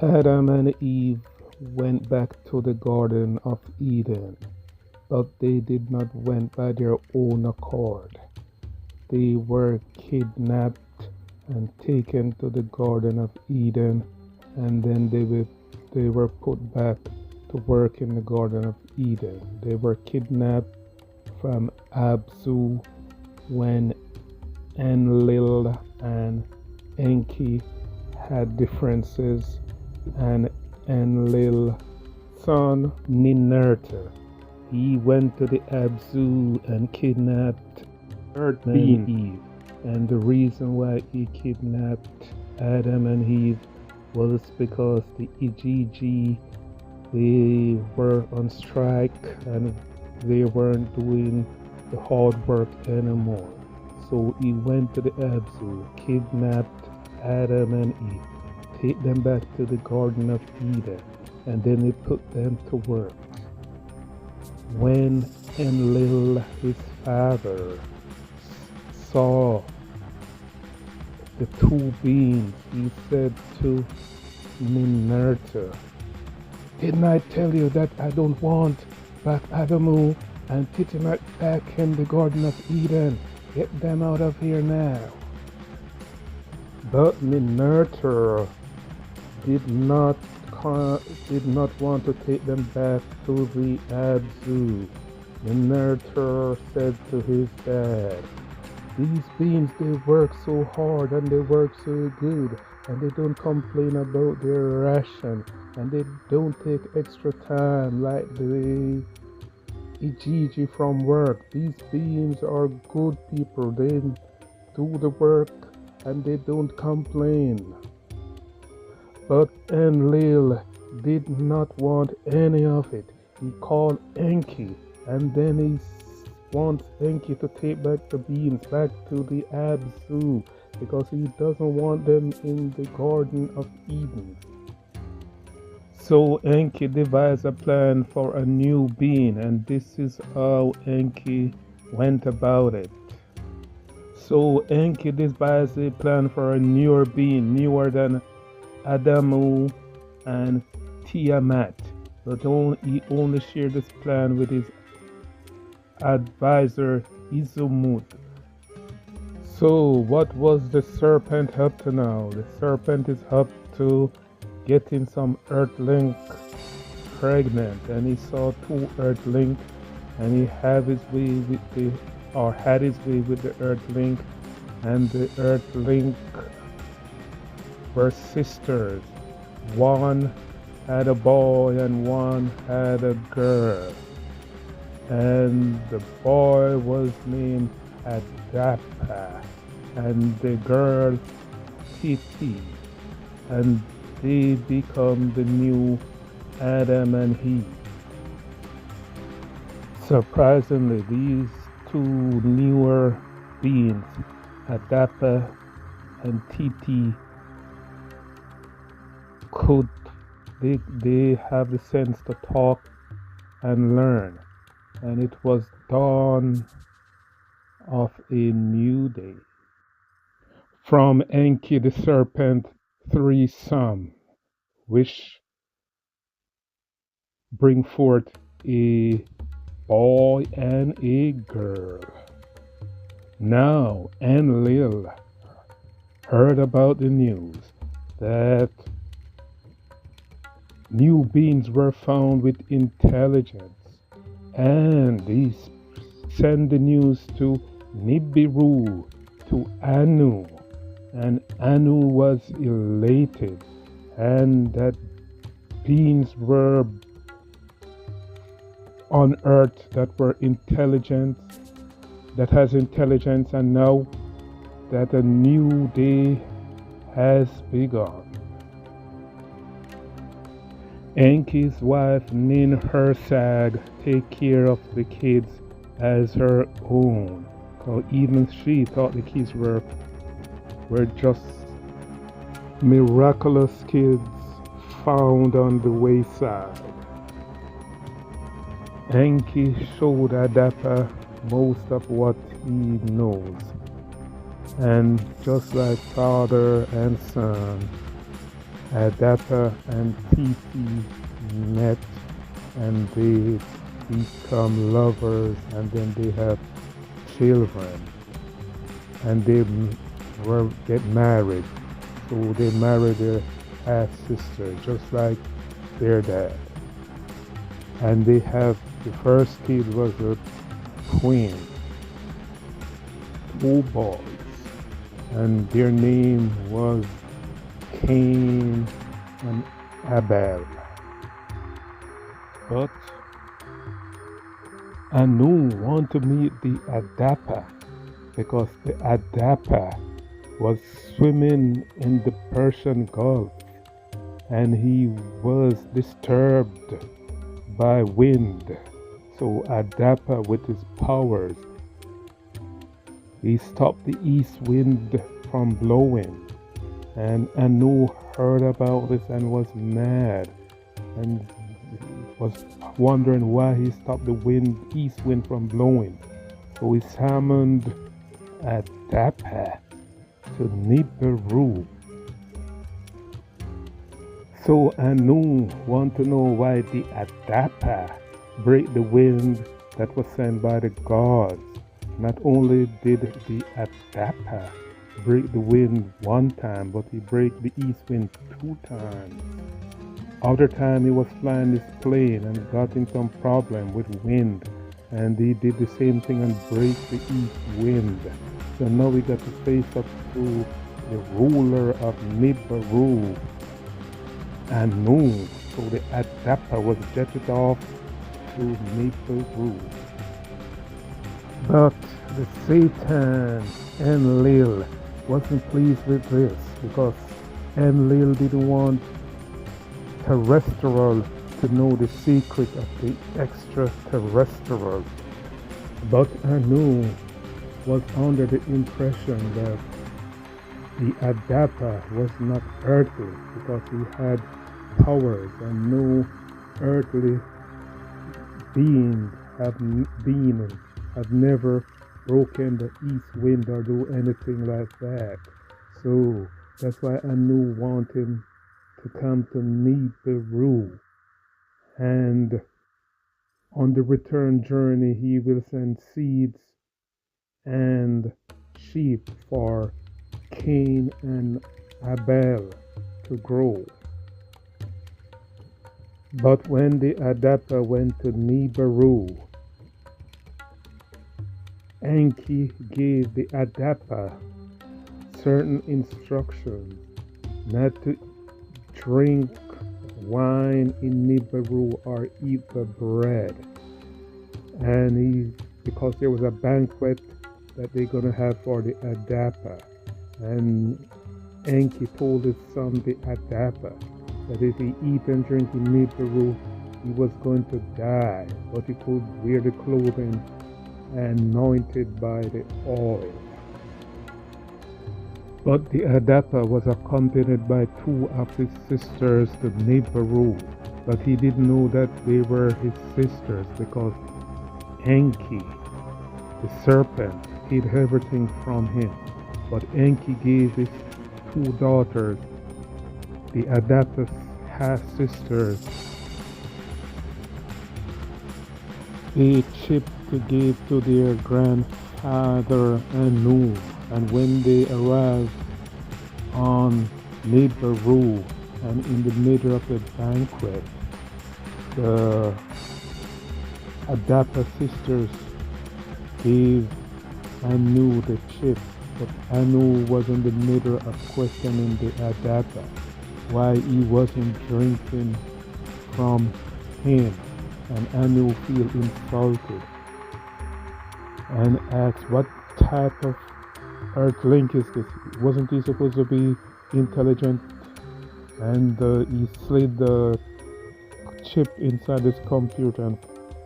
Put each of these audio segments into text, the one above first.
Adam and Eve went back to the Garden of Eden, but they did not went by their own accord. They were kidnapped and taken to the Garden of Eden, and then they were put back to work in the Garden of Eden. They were kidnapped from Abzu when Enlil and Enki had differences, and Enlil's son Ninurta, he went to the Abzu and kidnapped Earth and Eve. And the reason why he kidnapped Adam and Eve was because the Igigi, they were on strike and they weren't doing the hard work anymore. So he went to the Abzu, kidnapped Adam and Eve, take them back to the Garden of Eden, and then he put them to work. When Enlil, his father, saw the two beings, he said to Ninurta, "Didn't I tell you that I don't want back Adamu and Tiamat back in the Garden of Eden? Get them out of here now." But Ninurta did not want to take them back to the Abzu. Ninurta said to his dad, "These beings, they work so hard and they work so good, and they don't complain about their ration, and they don't take extra time like the Igigi from work. These beings are good people. They do the work and they don't complain." But Enlil did not want any of it. He called Enki, and then he wants Enki to take back the beings back to the Abzu because he doesn't want them in the Garden of Eden. So Enki devised a plan for a new being, and this is how Enki went about it. So Enki devised a plan for a newer being, newer than Adamu and Tiamat. But he only shared this plan with his advisor Izumut. So what was the serpent up to now? The serpent is up to getting some earthlings pregnant, and he saw two earthlings, and he had his way with the earthling, and the earthling were sisters. One had a boy and one had a girl, and the boy was named Adapa and the girl Titi, and they become the new Adam and Eve. Surprisingly, these two newer beings, Adapa and Titi, they have the sense to talk and learn, and it was dawn of a new day. From Enki the serpent, three sons, which bring forth a boy and a girl. Now Enlil heard about the news that new beings were found with intelligence, and he sent the news to Nibiru, to Anu, and Anu was elated, and that beings were on earth that were intelligent, that has intelligence, and now that a new day has begun. Enki's wife Ninhursag take care of the kids as her own, so even she thought the kids were just miraculous kids found on the wayside. Enki showed Adapa most of what he knows, and just like father and son, Adapa and Titi met and they become lovers and then they have children and they were get married. So they married their half sister just like their dad. And they have the first kid was a twin, two boys, and their name was Cain and Abel. But Anu wanted to meet the Adapa because the Adapa was swimming in the Persian Gulf and he was disturbed by wind. So Adapa with his powers, he stopped the east wind from blowing. And Anu heard about this and was mad and was wondering why he stopped the east wind from blowing. So he summoned Adapa to Nibiru. So Anu want to know why the Adapa break the wind that was sent by the gods. Not only did the Adapa break the wind one time, but he break the east wind 2 times. Other time he was flying his plane and got in some problem with wind, and he did the same thing and break the east wind. So now we got to face up to the ruler of Nibiru, Anu. So the Adapa was jetted off to Nibiru. But the Satan Enlil wasn't pleased with this because Enlil didn't want terrestrial to know the secret of the extraterrestrial. But Anu was under the impression that the Adapa was not earthly because he had powers and no earthly being have never broken the east wind or do anything like that. So that's why Anu wanted him to come to Nibiru. And on the return journey, he will send seeds and sheep for Cain and Abel to grow. But when the Adapa went to Nibiru, Enki gave the Adapa certain instructions not to drink wine in Nibiru or eat the bread. And because there was a banquet that they're going to have for the Adapa. And Enki told his son, the Adapa, that if he eat and drink in Nibiru, he was going to die, but he could wear the clothing anointed by the oil. But the Adapa was accompanied by 2 of his sisters to Nibiru, but he didn't know that they were his sisters because Enki, the serpent, hid everything from him. But Enki gave his 2 daughters, the Adapa's half-sisters, a chip to give to their grandfather Anu. And when they arrived on Nibiru and in the middle of the banquet, the Adapa sisters gave Anu the chip, but Anu was in the middle of questioning the Adapa why he wasn't drinking from him, and Anu feel insulted and asked, what type of Earthlink is this? Wasn't he supposed to be intelligent? And he slid the chip inside his computer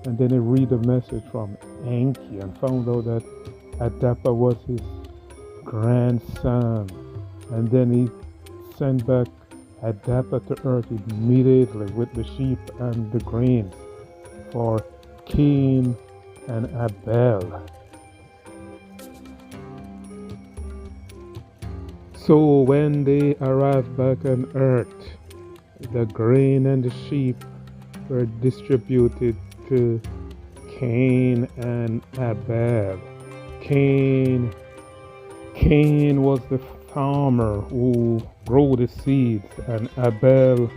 and then he read a message from Enki and found out that Adapa was his grandson. And then he sent back Adapa to Earth immediately with the sheep and the grains for Cain and Abel. So when they arrived back on earth, the grain and the sheep were distributed to Cain and Abel. Cain was the farmer who grew the seeds, and Abel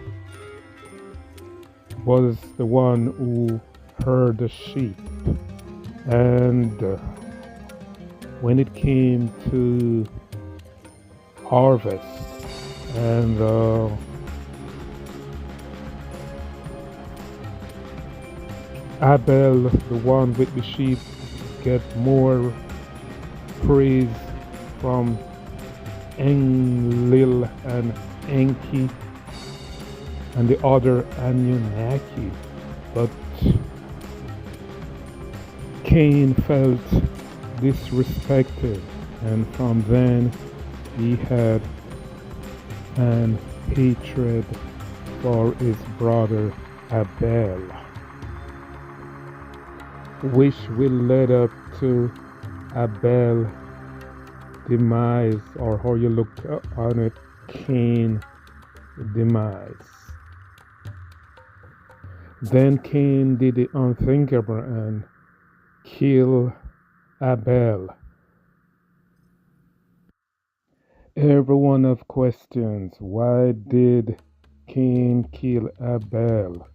was the one who herd the sheep. And when it came to harvest, and Abel, the one with the sheep, get more praise from Enlil and Enki and the other Anunnaki. But Cain felt disrespected, and from then he had an hatred for his brother Abel, which will lead up to Abel's demise, or how you look on it, Cain demise. Then Cain did the unthinkable and killed Abel. Everyone have questions. Why did Cain kill Abel?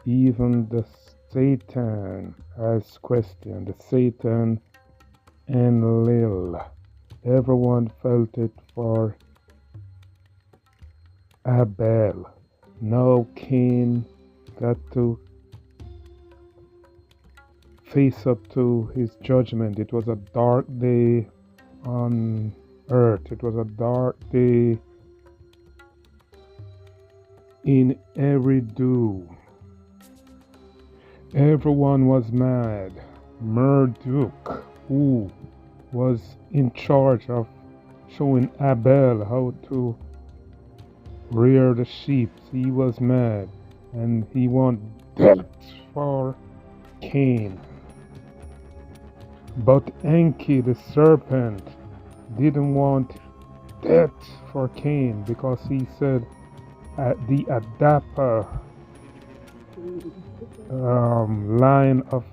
Even the Satan has questioned. The Satan and Lil. Everyone felt it for Abel. Now Cain got to face up to his judgment. It was a dark day on earth. It was a dark day in Eridu. Everyone was mad. Marduk, who was in charge of showing Abel how to rear the sheep, he was mad, and he wanted death for Cain. But Enki, the serpent, didn't want death for Cain, because he said the Adapa line of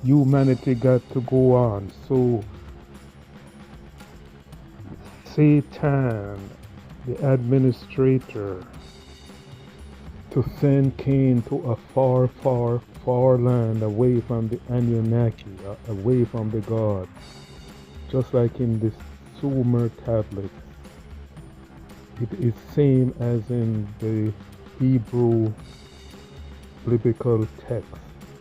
humanity got to go on. So Satan, the administrator, to send Cain to a far, far, far land away from the Anunnaki, away from the gods, just like in the Sumer tablets. It is same as in the Hebrew biblical text.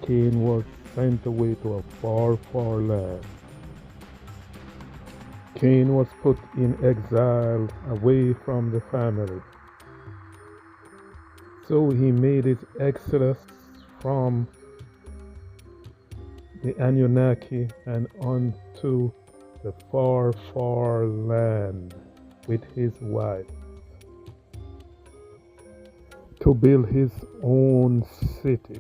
Cain was sent away to a far, far land. Cain was put in exile away from the family. So he made his exodus from the Anunnaki and onto the far, far land with his wife to build his own city.